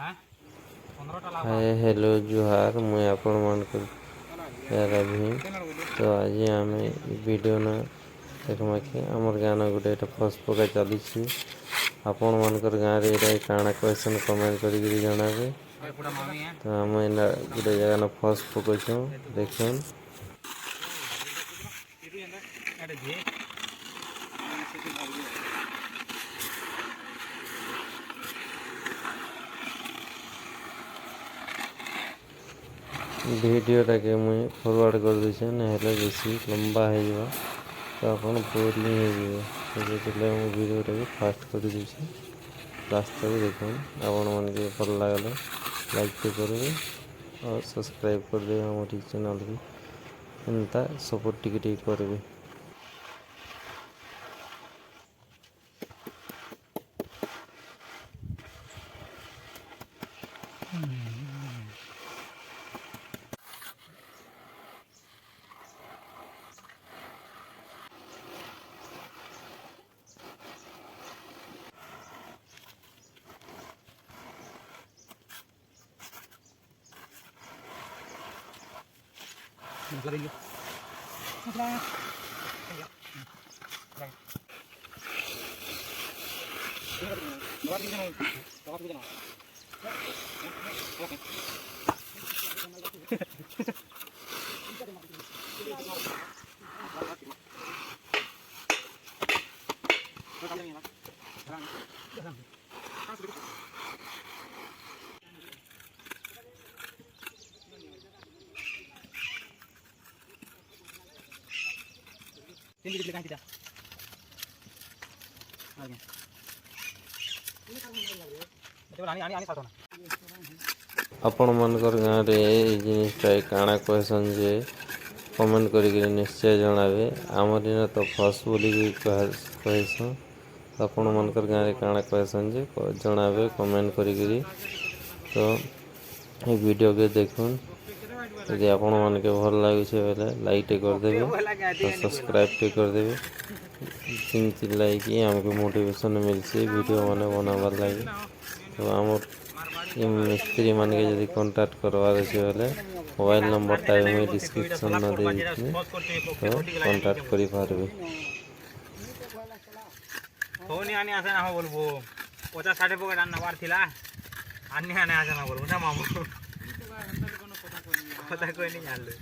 Hi hello जुहार मुझे आपण मानक यार अभी तो आज आम वीडियो न देखमा कि आमर गाना गोटे फस पका चली आपण मानकर गाँव रे काଣା क्वेश्चन कमेंट करी जनाबे। तो आम गोटे जगह न फस पकड़ू देखन वीडियोटा के मुझे फॉरवर्ड कर दूचे ना बेसी लंबा हो तो आप बोरिंग हो वीडियोटा भी फास्ट कर दूचे रास्ता भी देख आपण मन के भल लगे लाइक तो करेंगे और सब्सक्राइब कर दे हमारे चैनल की एंता सपोर्ट टिके करेंगे। आपण मनकर गाँव रे जिनिसटा काଣା कहसन जे कमेंट करी निश्चय जनाबे। आमर इन तो फस बोली कहसन आपण मनकर गाँव रे काଣା कहसन जे जनाबे कमेंट करी। तो ये वीडियो के देखुन यदि आपण मन के भल लगे बोले लाइक टे कर देबे और सब्सक्राइब टे कर देबे जिनती लाइक आमको मोटिवेशन मिलছে वीडियो माने बनाबार लगे। तो आमर मिस्त्री मान के यदि कांटेक्ट करवार अच्छे बोले मोबाइल नंबरटा मुझे डिस्क्रिप्शन न दे तो कांटेक्ट करि पारबे। फोन आनी आसे ना बोलबो 50-60 पकेट नवार थिला आनी आने आसे ना बोलबो ना मामू কথা কই নি জানলে।